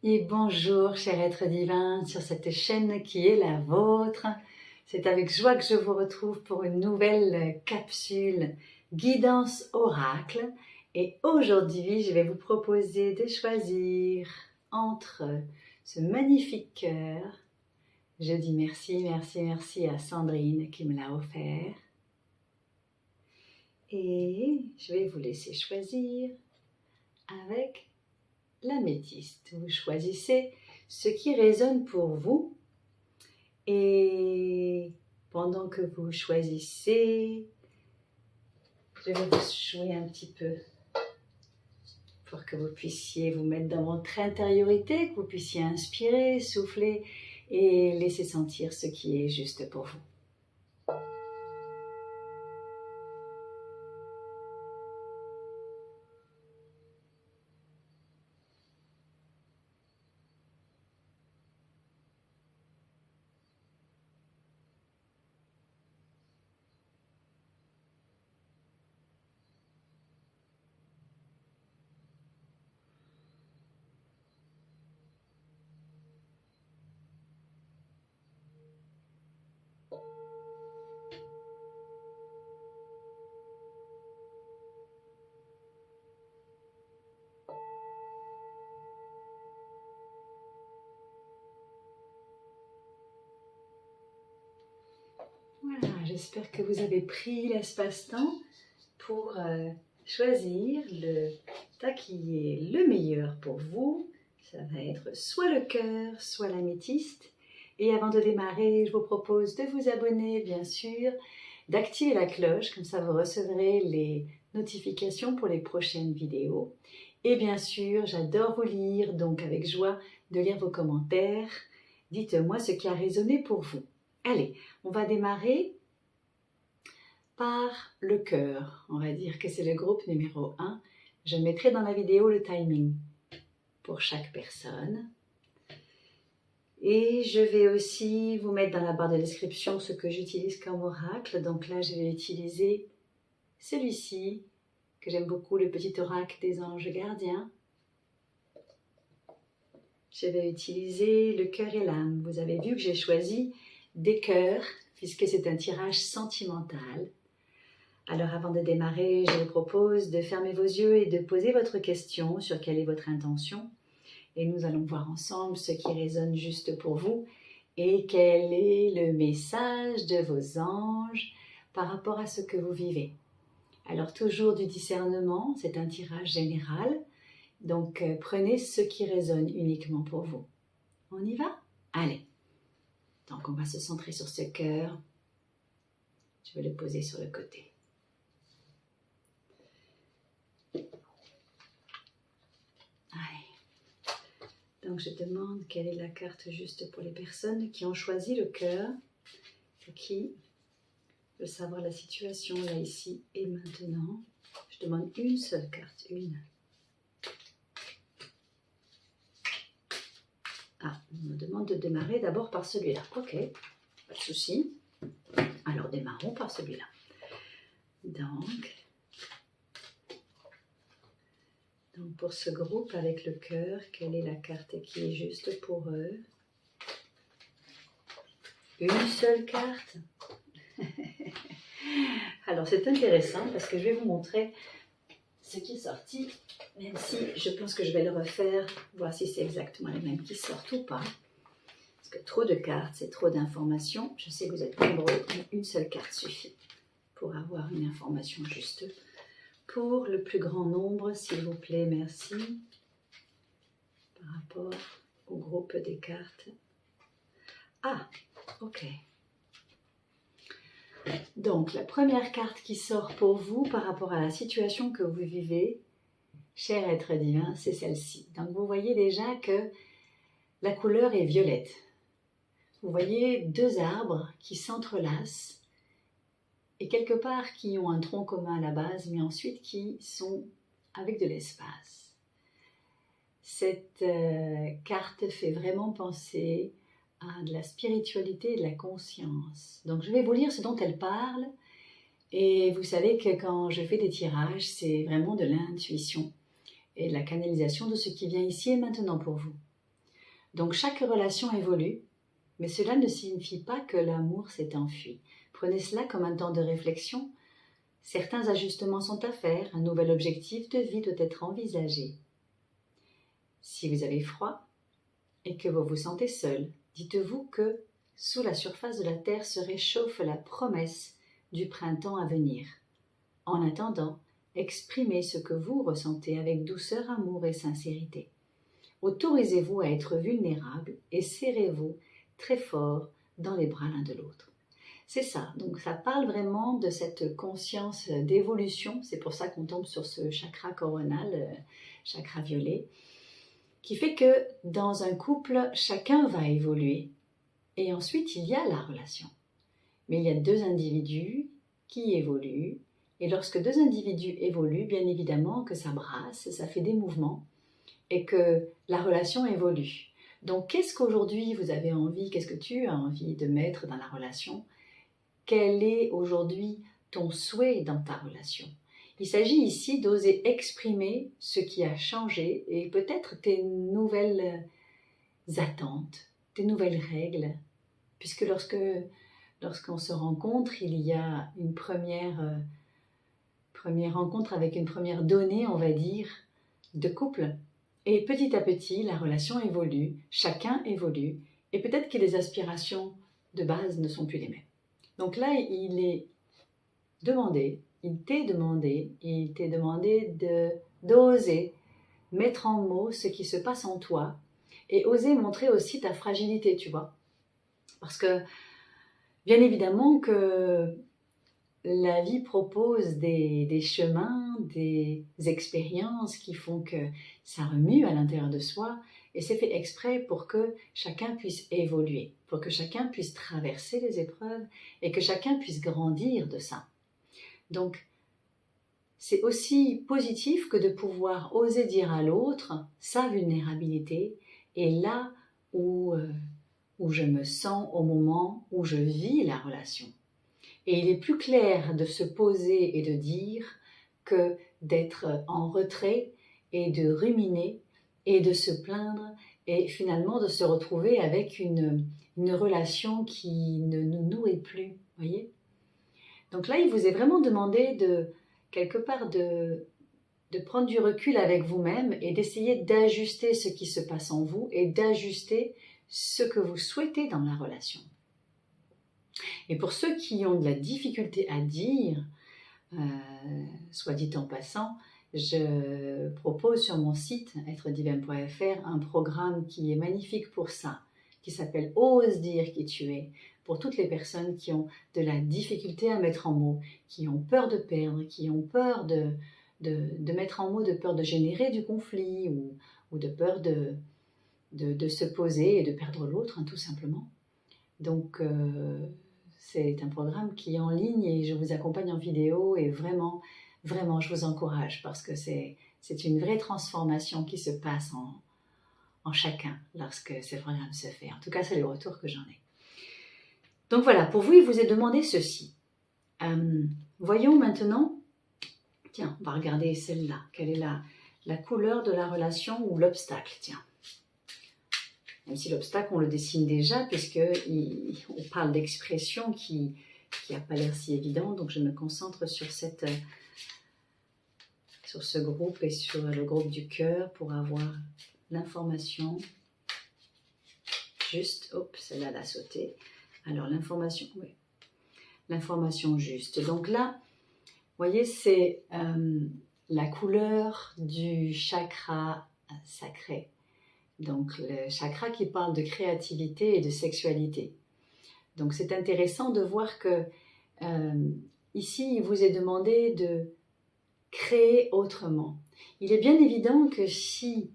Et bonjour, cher être divin, sur cette chaîne qui est la vôtre. C'est avec joie que je vous retrouve pour une nouvelle capsule guidance oracle. Et aujourd'hui, je vais vous proposer de choisir entre ce magnifique cœur. Je dis merci, merci, merci à Sandrine qui me l'a offert. Et je vais vous laisser choisir avec l'améthyste. Vous choisissez ce qui résonne pour vous. Et pendant que vous choisissez, je vais vous jouer un petit peu pour que vous puissiez vous mettre dans votre intériorité, que vous puissiez inspirer, souffler et laisser sentir ce qui est juste pour vous. Voilà, j'espère que vous avez pris l'espace-temps pour choisir le tas qui est le meilleur pour vous. Ça va être soit le cœur, soit l'améthyste. Et avant de démarrer, je vous propose de vous abonner, bien sûr, d'activer la cloche, comme ça vous recevrez les notifications pour les prochaines vidéos. Et bien sûr, j'adore vous lire, donc avec joie de lire vos commentaires. Dites-moi ce qui a résonné pour vous. Allez, on va démarrer par le cœur. On va dire que c'est le groupe numéro 1. Je mettrai dans la vidéo le timing pour chaque personne. Et je vais aussi vous mettre dans la barre de description ce que j'utilise comme oracle. Donc là, je vais utiliser celui-ci, que j'aime beaucoup, le petit oracle des anges gardiens. Je vais utiliser le cœur et l'âme. Vous avez vu que j'ai choisi des cœurs, puisque c'est un tirage sentimental. Alors avant de démarrer, je vous propose de fermer vos yeux et de poser votre question sur quelle est votre intention. Et nous allons voir ensemble ce qui résonne juste pour vous et quel est le message de vos anges par rapport à ce que vous vivez. Alors toujours du discernement, c'est un tirage général, donc prenez ce qui résonne uniquement pour vous. On y va? Allez, donc on va se centrer sur ce cœur. Je vais le poser sur le côté. Donc je demande quelle est la carte juste pour les personnes qui ont choisi le cœur et qui veulent savoir la situation là, ici et maintenant. Je demande une seule carte, une. Ah, on me demande de démarrer d'abord par celui-là. Ok, pas de souci. Alors démarrons par celui-là. Donc pour ce groupe avec le cœur, quelle est la carte qui est juste pour eux? Une seule carte. Alors c'est intéressant parce que je vais vous montrer ce qui est sorti, même si je pense que je vais le refaire, voir si c'est exactement les mêmes qui sortent ou pas. Parce que trop de cartes, c'est trop d'informations. Je sais que vous êtes nombreux, mais une seule carte suffit pour avoir une information juste. Pour le plus grand nombre, s'il vous plaît, merci. Par rapport au groupe des cartes. Ah, ok. Donc, la première carte qui sort pour vous par rapport à la situation que vous vivez, cher être divin, c'est celle-ci. Donc, vous voyez déjà que la couleur est violette. Vous voyez deux arbres qui s'entrelacent et quelque part qui ont un tronc commun à la base, mais ensuite qui sont avec de l'espace. Cette carte fait vraiment penser à de la spiritualité et de la conscience. Donc je vais vous lire ce dont elle parle, et vous savez que quand je fais des tirages, c'est vraiment de l'intuition et de la canalisation de ce qui vient ici et maintenant pour vous. Donc chaque relation évolue, mais cela ne signifie pas que l'amour s'est enfui. Prenez cela comme un temps de réflexion. Certains ajustements sont à faire, un nouvel objectif de vie doit être envisagé. Si vous avez froid et que vous vous sentez seul, dites-vous que sous la surface de la terre se réchauffe la promesse du printemps à venir. En attendant, exprimez ce que vous ressentez avec douceur, amour et sincérité. Autorisez-vous à être vulnérable et serrez-vous très fort dans les bras l'un de l'autre. C'est ça, donc ça parle vraiment de cette conscience d'évolution, c'est pour ça qu'on tombe sur ce chakra coronal, chakra violet, qui fait que dans un couple, chacun va évoluer et ensuite il y a la relation. Mais il y a deux individus qui évoluent et lorsque deux individus évoluent, bien évidemment que ça brasse, ça fait des mouvements et que la relation évolue. Donc qu'est-ce qu'aujourd'hui vous avez envie, qu'est-ce que tu as envie de mettre dans la relation ? Quel est aujourd'hui ton souhait dans ta relation ? Il s'agit ici d'oser exprimer ce qui a changé et peut-être tes nouvelles attentes, tes nouvelles règles, puisque lorsqu'on se rencontre, il y a une première rencontre avec une première donnée, on va dire, de couple. Et petit à petit, la relation évolue, chacun évolue, et peut-être que les aspirations de base ne sont plus les mêmes. Donc là, il t'est demandé d'oser mettre en mots ce qui se passe en toi et oser montrer aussi ta fragilité, tu vois. Parce que, bien évidemment que la vie propose des chemins, des expériences qui font que ça remue à l'intérieur de soi et c'est fait exprès pour que chacun puisse évoluer, pour que chacun puisse traverser les épreuves et que chacun puisse grandir de ça. Donc, c'est aussi positif que de pouvoir oser dire à l'autre sa vulnérabilité et là où je me sens au moment où je vis la relation. Et il est plus clair de se poser et de dire que d'être en retrait et de ruminer et de se plaindre et finalement de se retrouver avec une relation qui ne nous nourrit plus, voyez ? Donc là, il vous est vraiment demandé de, quelque part, de prendre du recul avec vous-même et d'essayer d'ajuster ce qui se passe en vous et d'ajuster ce que vous souhaitez dans la relation. Et pour ceux qui ont de la difficulté à dire, soit dit en passant, je propose sur mon site êtredivin.fr un programme qui est magnifique pour ça, qui s'appelle « Ose dire qui tu es » pour toutes les personnes qui ont de la difficulté à mettre en mots, qui ont peur de perdre, qui ont peur de mettre en mots, de peur de générer du conflit ou de peur de se poser et de perdre l'autre, hein, tout simplement. Donc, c'est un programme qui est en ligne et je vous accompagne en vidéo et vraiment, vraiment, je vous encourage parce que c'est une vraie transformation qui se passe en chacun lorsque ce programme se fait. En tout cas, c'est le retour que j'en ai. Donc voilà, pour vous, il vous est demandé ceci. Voyons maintenant, tiens, on va regarder celle-là. Quelle est la couleur de la relation ou l'obstacle, tiens. Même si l'obstacle, on le dessine déjà, puisqu'on parle d'expression qui n'a pas l'air si évident. Donc, je me concentre sur ce groupe et sur le groupe du cœur pour avoir l'information juste. Hop, celle-là, elle a sauté. Alors, l'information, oui. L'information juste. Donc là, vous voyez, c'est la couleur du chakra sacré. Donc, le chakra qui parle de créativité et de sexualité. Donc, c'est intéressant de voir que ici, il vous est demandé de créer autrement. Il est bien évident que si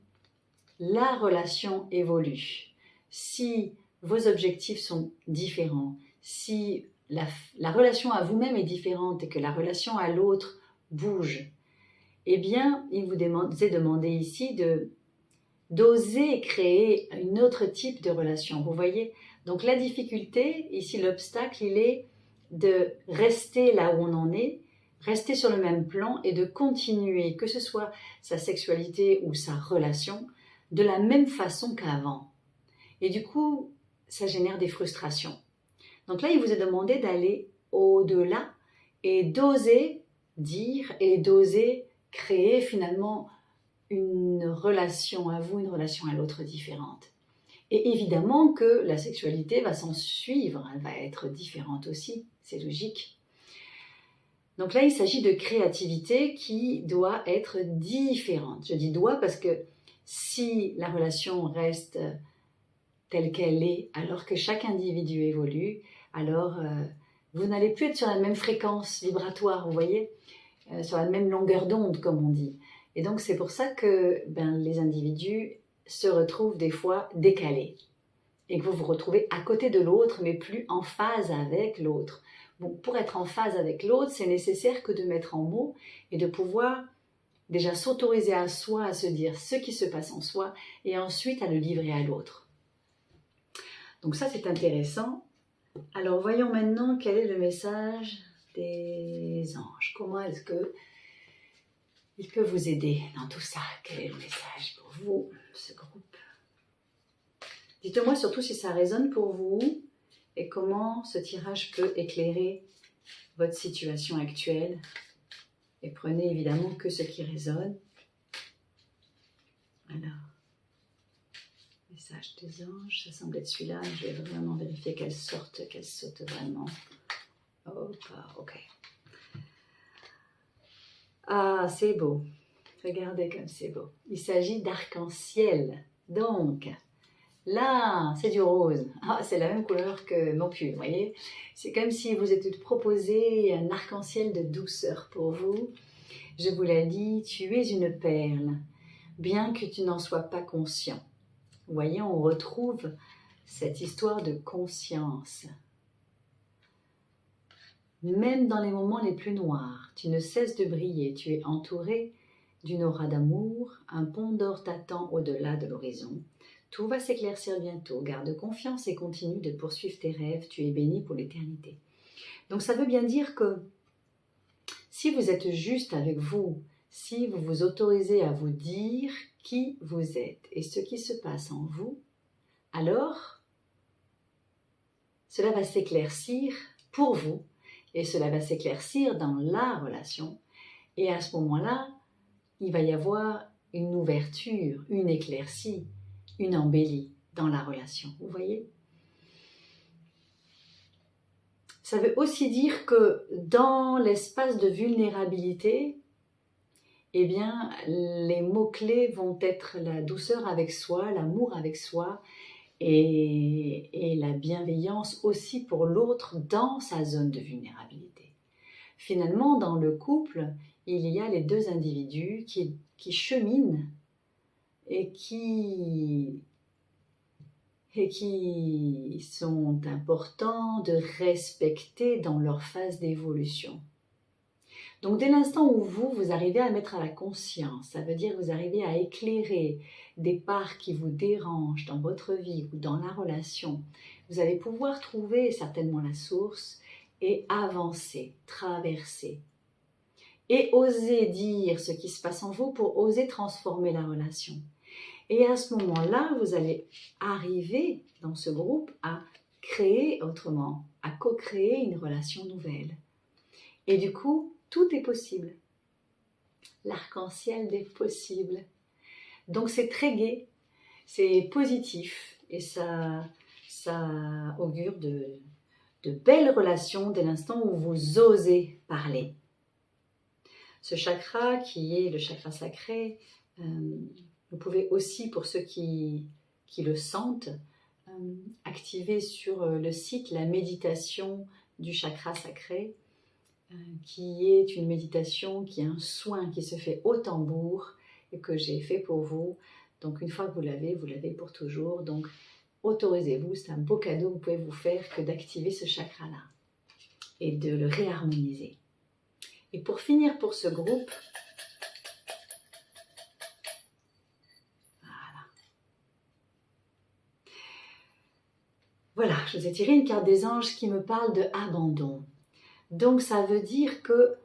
la relation évolue, si vos objectifs sont différents, si la relation à vous-même est différente et que la relation à l'autre bouge, eh bien, il vous est demandé ici d'oser créer un autre type de relation. Vous voyez ? Donc la difficulté, ici l'obstacle, il est de rester là où on en est, rester sur le même plan et de continuer, que ce soit sa sexualité ou sa relation, de la même façon qu'avant. Et du coup, ça génère des frustrations. Donc là, il vous est demandé d'aller au-delà et d'oser dire et d'oser créer finalement une relation à vous, une relation à l'autre différente. Et évidemment que la sexualité va s'en suivre, elle va être différente aussi, c'est logique. Donc là, il s'agit de créativité qui doit être différente. Je dis doit parce que si la relation reste telle qu'elle est, alors que chaque individu évolue, alors vous n'allez plus être sur la même fréquence vibratoire, vous voyez, sur la même longueur d'onde, comme on dit. Et donc, c'est pour ça que les individus se retrouvent des fois décalés et que vous vous retrouvez à côté de l'autre, mais plus en phase avec l'autre. Bon, pour être en phase avec l'autre, c'est nécessaire que de mettre en mots et de pouvoir déjà s'autoriser à soi, à se dire ce qui se passe en soi et ensuite à le livrer à l'autre. Donc ça, c'est intéressant. Alors, voyons maintenant quel est le message des anges. Comment est-ce que il peut vous aider dans tout ça? Quel est le message pour vous, ce groupe? Dites-moi surtout si ça résonne pour vous et comment ce tirage peut éclairer votre situation actuelle. Et prenez évidemment que ce qui résonne. Alors, message des anges, ça semble être celui-là. Je vais vraiment vérifier qu'elle saute vraiment. Ok. Ah, c'est beau. Regardez comme c'est beau. Il s'agit d'arc-en-ciel. Donc, là, c'est du rose. Ah, c'est la même couleur que mon pull, vous voyez. C'est comme si vous étiez proposé un arc-en-ciel de douceur pour vous. Je vous l'ai dit, tu es une perle, bien que tu n'en sois pas conscient. Vous voyez, on retrouve cette histoire de conscience. Même dans les moments les plus noirs, tu ne cesses de briller, tu es entouré d'une aura d'amour, un pont d'or t'attend au-delà de l'horizon. Tout va s'éclaircir bientôt, garde confiance et continue de poursuivre tes rêves, tu es béni pour l'éternité. Donc ça veut bien dire que si vous êtes juste avec vous, si vous vous autorisez à vous dire qui vous êtes et ce qui se passe en vous, alors cela va s'éclaircir pour vous. Et cela va s'éclaircir dans la relation. Et à ce moment-là, il va y avoir une ouverture, une éclaircie, une embellie dans la relation. Vous voyez? Ça veut aussi dire que dans l'espace de vulnérabilité, eh bien, les mots-clés vont être la douceur avec soi, l'amour avec soi et la bienveillance aussi pour l'autre dans sa zone de vulnérabilité. Finalement, dans le couple, il y a les deux individus qui cheminent et qui sont importants de respecter dans leur phase d'évolution. Donc, dès l'instant où vous arrivez à mettre à la conscience, ça veut dire que vous arrivez à éclairer des parts qui vous dérangent dans votre vie ou dans la relation, vous allez pouvoir trouver certainement la source et avancer, traverser. Et oser dire ce qui se passe en vous pour oser transformer la relation. Et à ce moment-là, vous allez arriver dans ce groupe à créer autrement, à co-créer une relation nouvelle. Et du coup, tout est possible. L'arc-en-ciel des possibles. Donc c'est très gai, c'est positif et ça augure de belles relations dès l'instant où vous osez parler. Ce chakra qui est le chakra sacré, vous pouvez aussi, pour ceux qui le sentent, activer sur le site la méditation du chakra sacré, qui est une méditation, qui est un soin qui se fait au tambour et que j'ai fait pour vous. Donc une fois que vous l'avez pour toujours. Donc autorisez-vous, c'est un beau cadeau que vous pouvez vous faire que d'activer ce chakra-là et de le réharmoniser. Et pour finir pour ce groupe, voilà, je vous ai tiré une carte des anges qui me parle de abandon. Donc ça veut dire que,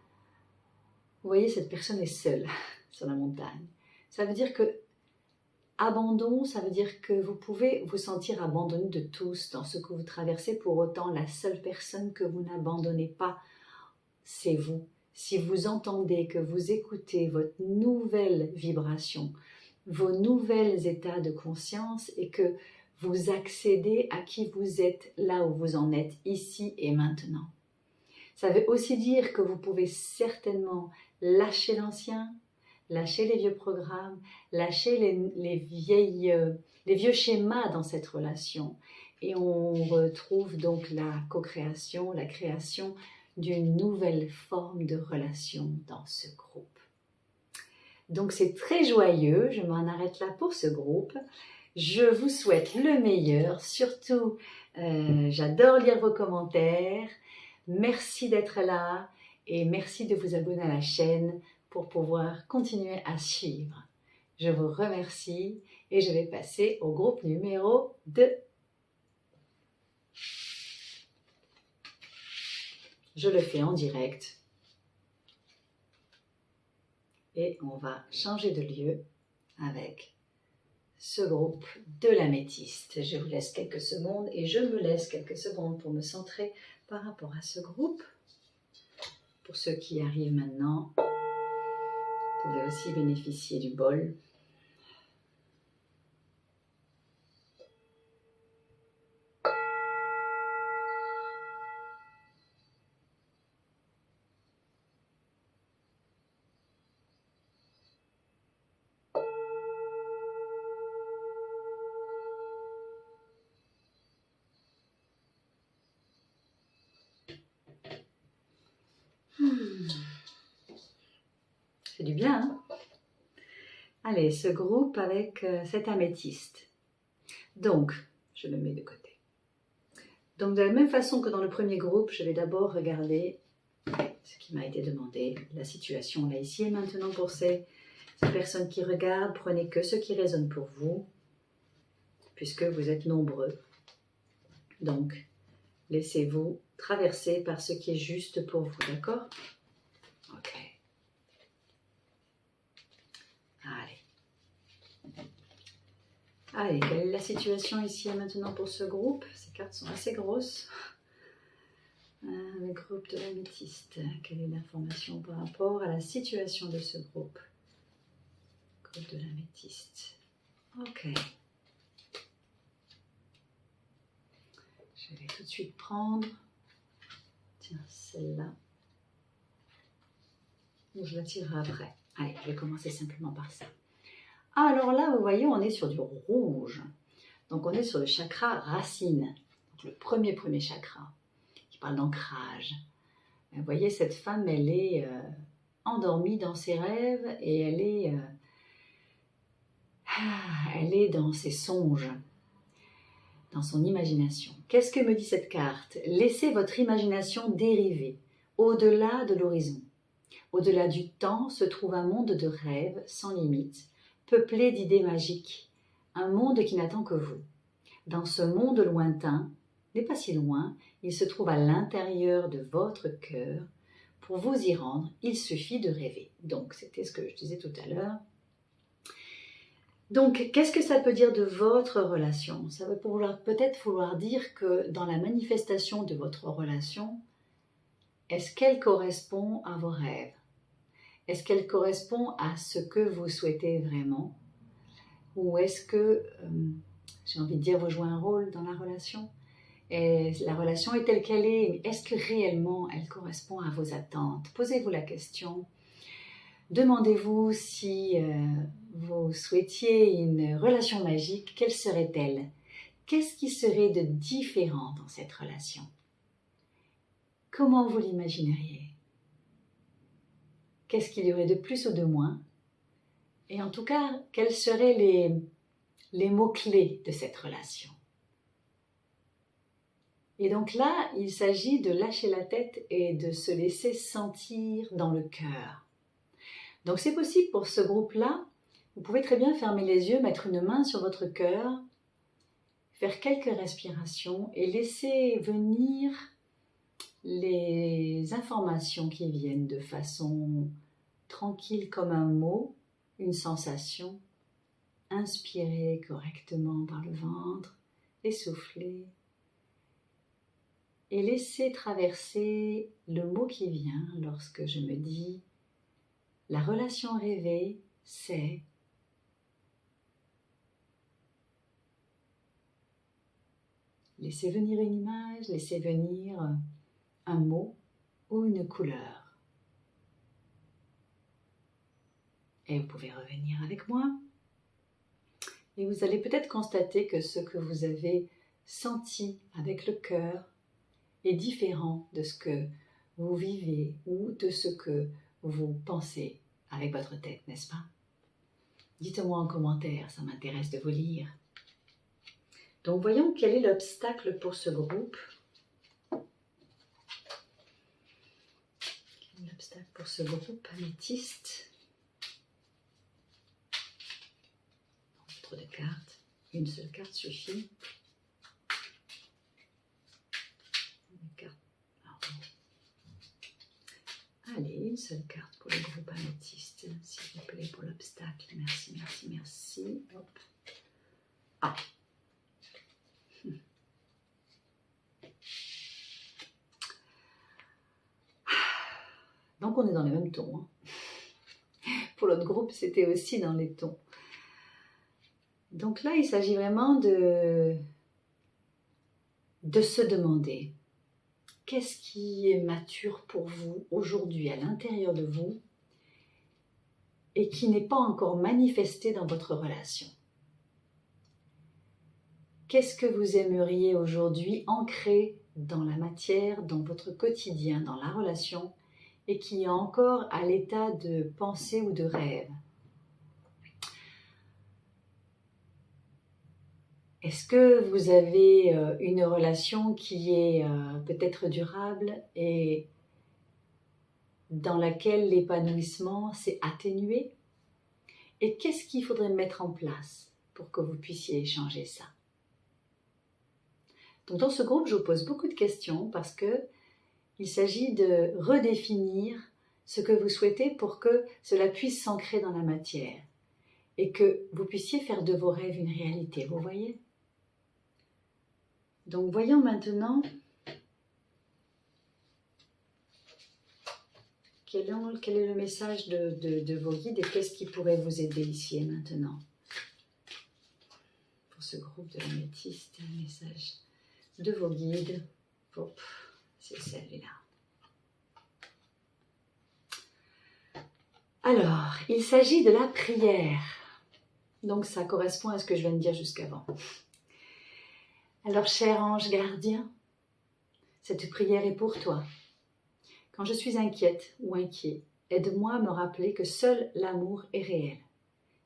vous voyez, cette personne est seule sur la montagne. Ça veut dire que Abandon, ça veut dire que vous pouvez vous sentir abandonné de tous dans ce que vous traversez. Pour autant, la seule personne que vous n'abandonnez pas, c'est vous. Si vous entendez, que vous écoutez votre nouvelle vibration, vos nouvelles états de conscience et que vous accédez à qui vous êtes là où vous en êtes, ici et maintenant. Ça veut aussi dire que vous pouvez certainement lâcher l'ancien, lâcher les vieux programmes, lâcher les vieux schémas dans cette relation. Et on retrouve donc la co-création, la création d'une nouvelle forme de relation dans ce groupe. Donc c'est très joyeux, je m'en arrête là pour ce groupe. Je vous souhaite le meilleur, surtout j'adore lire vos commentaires. Merci d'être là et merci de vous abonner à la chaîne pour pouvoir continuer à suivre. Je vous remercie et je vais passer au groupe numéro 2. Je le fais en direct et on va changer de lieu avec ce groupe de l'améthyste. Je vous laisse quelques secondes et je me laisse quelques secondes pour me centrer par rapport à ce groupe. Pour ceux qui arrivent maintenant, vous pouvez aussi bénéficier du bol. C'est du bien, hein? Allez, ce groupe avec cet améthyste. Donc, je me mets de côté. Donc, de la même façon que dans le premier groupe, je vais d'abord regarder ce qui m'a été demandé, la situation là, ici et maintenant pour ces personnes qui regardent. Prenez que ce qui résonne pour vous, puisque vous êtes nombreux. Donc, laissez-vous traverser par ce qui est juste pour vous, d'accord? Ok. Allez, quelle est la situation ici et maintenant pour ce groupe? Ces cartes sont assez grosses. Le groupe de l'améthyste. Quelle est l'information par rapport à la situation de ce groupe? Groupe de l'améthyste. Ok. Je vais tout de suite prendre, tiens, celle-là. Ou je la tirerai après. Allez, je vais commencer simplement par ça. Alors là, vous voyez, on est sur du rouge. Donc on est sur le chakra racine. Donc le premier chakra, qui parle d'ancrage. Vous voyez, cette femme, elle est endormie dans ses rêves et elle est dans ses songes, dans son imagination. Qu'est-ce que me dit cette carte? Laissez votre imagination dériver au-delà de l'horizon. Au-delà du temps se trouve un monde de rêves sans limite, peuplé d'idées magiques, un monde qui n'attend que vous. Dans ce monde lointain, n'est pas si loin, il se trouve à l'intérieur de votre cœur. Pour vous y rendre, il suffit de rêver. Donc, c'était ce que je disais tout à l'heure. Donc, qu'est-ce que ça peut dire de votre relation? Ça veut peut-être vouloir dire que dans la manifestation de votre relation, est-ce qu'elle correspond à vos rêves? Est-ce qu'elle correspond à ce que vous souhaitez vraiment? Ou est-ce que, j'ai envie de dire, vous jouez un rôle dans la relation? Et la relation est telle qu'elle est. Est-ce que réellement elle correspond à vos attentes? Posez-vous la question. Demandez-vous si vous souhaitiez une relation magique, quelle serait-elle? Qu'est-ce qui serait de différent dans cette relation? Comment vous l'imagineriez? Qu'est-ce qu'il y aurait de plus ou de moins? Et en tout cas, quels seraient les mots-clés de cette relation? Et donc là, il s'agit de lâcher la tête et de se laisser sentir dans le cœur. Donc c'est possible pour ce groupe-là, vous pouvez très bien fermer les yeux, mettre une main sur votre cœur, faire quelques respirations et laisser venir les informations qui viennent de façon tranquille comme un mot, une sensation. inspirez correctement par le ventre et soufflez. Et laissez traverser le mot qui vient lorsque je me dis « La relation rêvée, c'est… » Laissez venir une image, laissez venir un mot ou une couleur. Et vous pouvez revenir avec moi. Et vous allez peut-être constater que ce que vous avez senti avec le cœur est différent de ce que vous vivez ou de ce que vous pensez avec votre tête, n'est-ce pas? Dites-moi en commentaire, ça m'intéresse de vous lire. Donc voyons quel est l'obstacle pour ce groupe. Quel est l'obstacle pour ce groupe améthyste? Trop de cartes, une seule carte suffit. Une carte. Allez, une seule carte pour le groupe améthyste, s'il vous plaît, pour l'obstacle. Merci, merci, merci. Hop. Ah. Donc on est dans les mêmes tons. Hein. Pour l'autre groupe, c'était aussi dans les tons. Donc là, il s'agit vraiment de se demander qu'est-ce qui est mature pour vous aujourd'hui à l'intérieur de vous et qui n'est pas encore manifesté dans votre relation. Qu'est-ce que vous aimeriez aujourd'hui ancrer dans la matière, dans votre quotidien, dans la relation et qui est encore à l'état de pensée ou de rêve? Est-ce que vous avez une relation qui est peut-être durable et dans laquelle l'épanouissement s'est atténué? Et qu'est-ce qu'il faudrait mettre en place pour que vous puissiez changer ça? Donc dans ce groupe, je vous pose beaucoup de questions parce qu'il s'agit de redéfinir ce que vous souhaitez pour que cela puisse s'ancrer dans la matière et que vous puissiez faire de vos rêves une réalité, vous voyez? Donc voyons maintenant quel est le message de vos guides et qu'est-ce qui pourrait vous aider ici et maintenant. Pour ce groupe de l'améthyste, un message de vos guides. Hop, c'est celui-là. Alors, il s'agit de la prière. Donc ça correspond à ce que je viens de dire jusqu'avant. Alors, cher ange gardien, cette prière est pour toi. Quand je suis inquiète ou inquiet, aide-moi à me rappeler que seul l'amour est réel.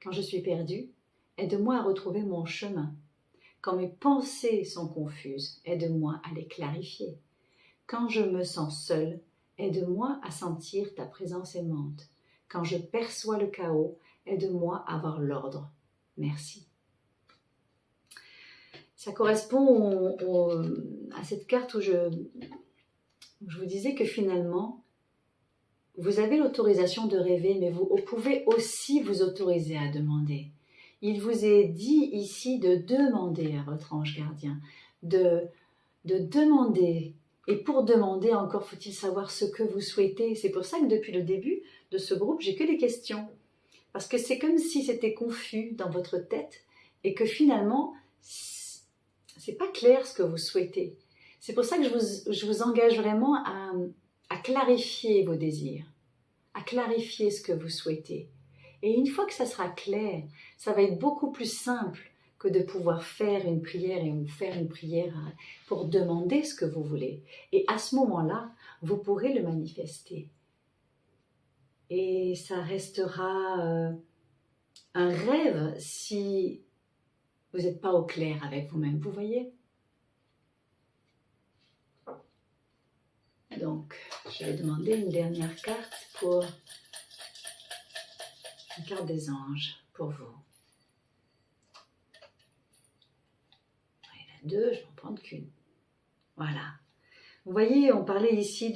Quand je suis perdue, aide-moi à retrouver mon chemin. Quand mes pensées sont confuses, aide-moi à les clarifier. Quand je me sens seule, aide-moi à sentir ta présence aimante. Quand je perçois le chaos, aide-moi à voir l'ordre. Merci. Ça correspond à cette carte où je vous disais que finalement, vous avez l'autorisation de rêver, mais vous pouvez aussi vous autoriser à demander. Il vous est dit ici de demander à votre ange gardien, de demander. Et pour demander, encore faut-il savoir ce que vous souhaitez. C'est pour ça que depuis le début de ce groupe, j'ai que des questions. Parce que c'est comme si c'était confus dans votre tête et que finalement, c'est pas clair ce que vous souhaitez. C'est pour ça que je vous engage vraiment à clarifier vos désirs, à clarifier ce que vous souhaitez. Et une fois que ça sera clair, ça va être beaucoup plus simple que de pouvoir faire une prière et faire une prière pour demander ce que vous voulez. Et à ce moment-là, vous pourrez le manifester. Et ça restera un rêve si vous n'êtes pas au clair avec vous-même, vous voyez? Donc, je vais demander une dernière carte pour une carte des anges pour vous. Il y en a deux, je vais en prendre qu'une. Voilà. Vous voyez, on parlait ici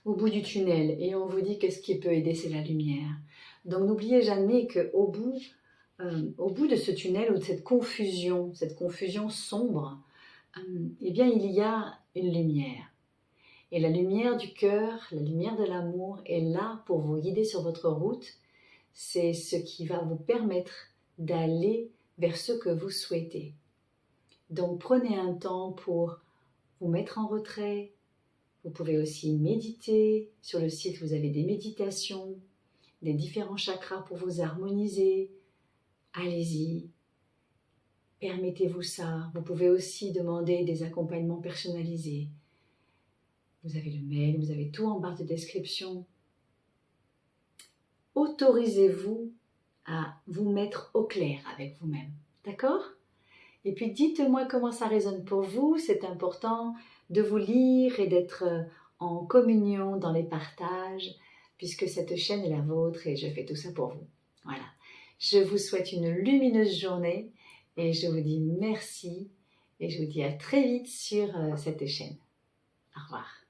au bout du tunnel et on vous dit que ce qui peut aider, c'est la lumière. Donc, n'oubliez jamais qu'au bout au bout de ce tunnel ou de cette confusion sombre, eh bien il y a une lumière. Et la lumière du cœur, la lumière de l'amour est là pour vous guider sur votre route. C'est ce qui va vous permettre d'aller vers ce que vous souhaitez. Donc prenez un temps pour vous mettre en retrait. Vous pouvez aussi méditer. Sur le site, vous avez des méditations, des différents chakras pour vous harmoniser. Allez-y, permettez-vous ça. Vous pouvez aussi demander des accompagnements personnalisés. Vous avez le mail, vous avez tout en barre de description. Autorisez-vous à vous mettre au clair avec vous-même. D'accord ? Et puis dites-moi comment ça résonne pour vous. C'est important de vous lire et d'être en communion dans les partages, puisque cette chaîne est la vôtre et je fais tout ça pour vous. Voilà. Je vous souhaite une lumineuse journée et je vous dis merci et je vous dis à très vite sur cette chaîne. Au revoir.